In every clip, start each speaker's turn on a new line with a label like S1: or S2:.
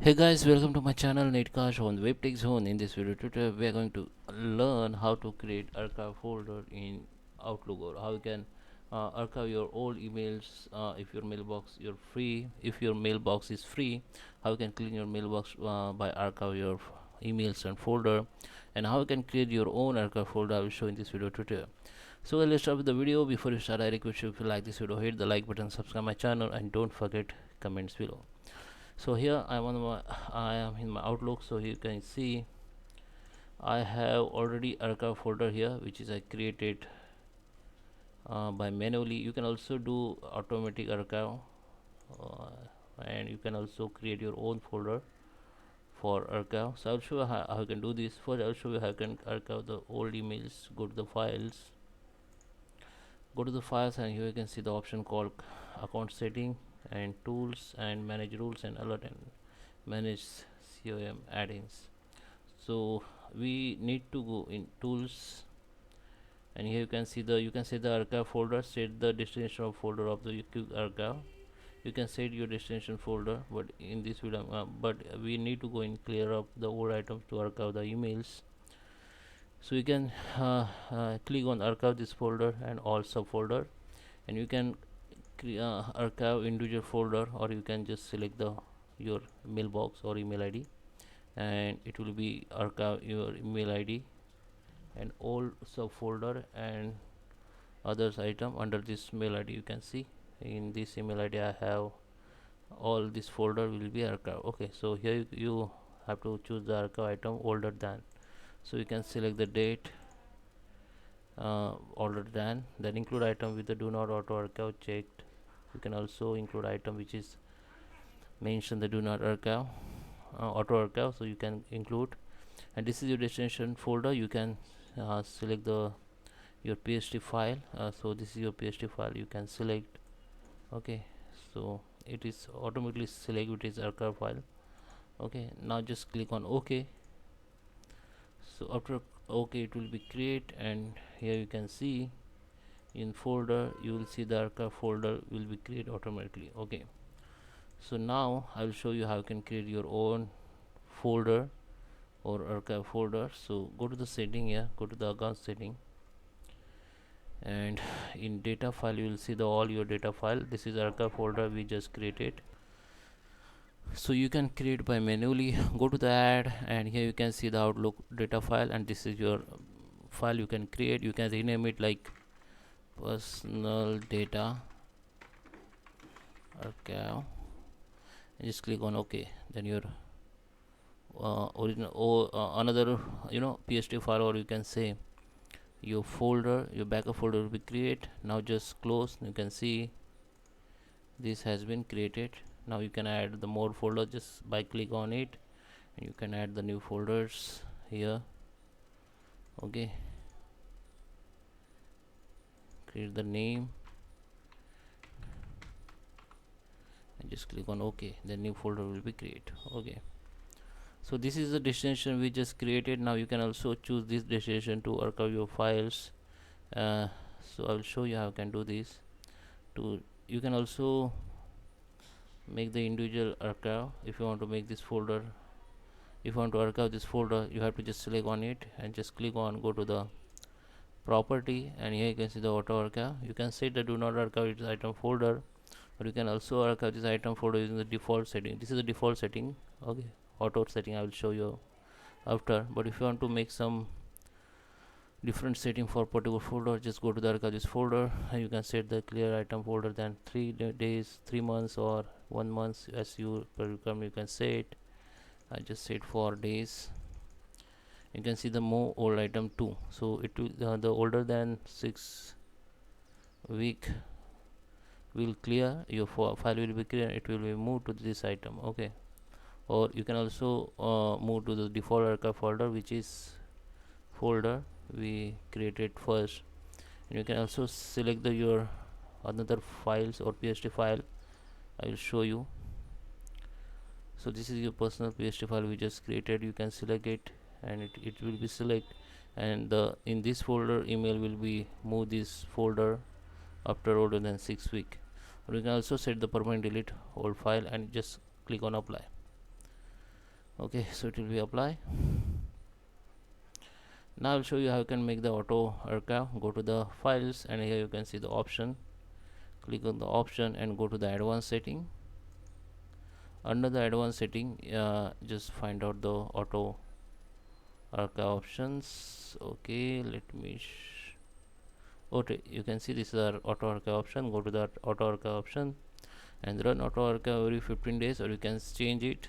S1: Hey guys, welcome to my channel Netcash on WebTech Zone. In this video tutorial, we are going to learn how to create archive folder in Outlook, or how you can archive your old emails if your mailbox you're free. If your mailbox is free, how you can clean your mailbox by archive your emails and folder, and how you can create your own archive folder. I will show in this video tutorial. So let's start with the video. Before you start, I request you, if you like this video, hit the like button, subscribe my channel, and don't forget comments below. So here I am in my Outlook. So you can see I have already archive folder here, which is I created by manually. You can also do automatic archive, uh, and you can also create your own folder for archive. So I'll show you how you can do this. First I'll show you how you can archive the old emails. Go to the files, and here you can see the option called account setting and tools, and manage rules and alert, and manage COM add-ins. So we need to go in tools, and here you can set the archive folder, set the destination of folder of the quick archive. You can set your destination folder, but in this video but we need to go and clear up the old items to archive the emails. So you can click on archive this folder and all subfolder, and you can archive individual folder, or you can just select the your mailbox or email ID, and it will be archive your email ID and all subfolder and others item under this mail ID. You can see in this email ID I have all this folder will be archive. Okay, so here you have to choose the archive item older than. So you can select the date, older than, then include item with the do not auto archive checked. You can also include item which is mention the do not archive auto archive, so you can include. And this is your destination folder. You can select the your pst file. So this is your pst file, you can select. Okay, so it is automatically select which is archive file. Okay, now just click on OK. So after OK, it will be create, and here you can see in folder you will see the archive folder will be create automatically. Okay, so now I will show you how you can create your own folder or archive folder. So go to the setting here, go to the account setting, and in data file you will see the all your data file. This is archive folder we just created. So you can create by manually. Go to the add, and here you can see the Outlook data file, and this is your file you can create. You can rename it like personal data archive, and just click on OK. Then your original or another pst file, or you can say your folder, your backup folder will be create. Now just close. You can see this has been created. Now you can add the more folder just by click on it, and you can add the new folders here. Okay, create the name and just click on OK. The new folder will be created. Okay, so this is the destination we just created. Now you can also choose this destination to archive your files. So I will show you how you can do this. You can also make the individual archive. If you want to make this folder, if you want to archive this folder, you have to just select on it and just click on go to the property, and here you can see the auto archive. You can set the do not archive this item folder, or you can also archive this item folder using the default setting. This is the default setting. Okay, auto setting I will show you after. But if you want to make some different setting for particular folder, just go to the archive this folder, and you can set the clear item folder than 3 days, 3 months, or 1 month as you per requirement. You can set. I just set for days. You can see the more old item too. So it will the older than 6 week will clear, your file will be clear, it will be moved to this item. Okay, or you can also move to the default archive folder, which is folder we created first. And you can also select your another files or pst file. I will show you. So this is your personal pst file we just created. You can select it, and it will be select, and in this folder email will be move this folder after older than 6 week. Or you can also set the permanent delete old file, and just click on apply. Okay, so it will be apply. Now I'll show you how you can make the auto archive. Go to the files, and here you can see the option. Click on the option and go to the advanced setting. Under the advanced setting, just find out the auto archive options. Okay, let me okay, you can see this is our auto archive option. Go to that auto archive option and run auto archive every 15 days, or you can change it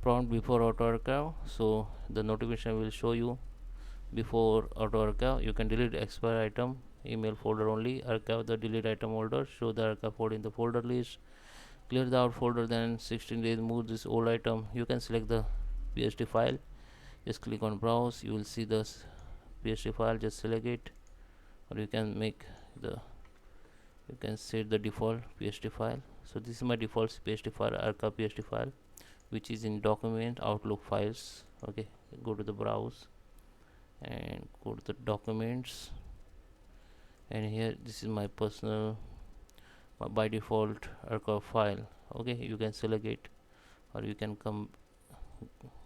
S1: prompt before auto archive, so the notification will show you before auto archive. You can delete expire item email folder only, archive the delete item folder, show the archive folder in the folder list, clear the out folder, then 16 days move this old item. You can select the pst file, just click on browse, you will see the pst file, just select it, or you can make the, you can set the default pst file. So this is my default pst file, archive pst file, which is in document outlook files. Okay, go to the browse and go to the documents, and here this is my personal by default archive file. Okay, you can select it, or you can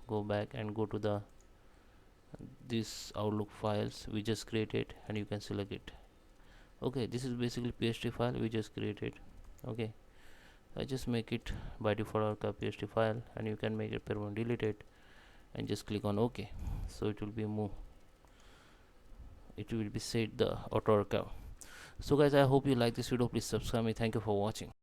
S1: go back and go to the this outlook files we just created, and you can select it. Okay, this is basically pst file we just created. Okay, I just make it by default archive pst file, and you can make it permanent delete it and just click on ok. So it will be set the auto archive. So guys, I hope you like this video. Please subscribe me. Thank you for watching.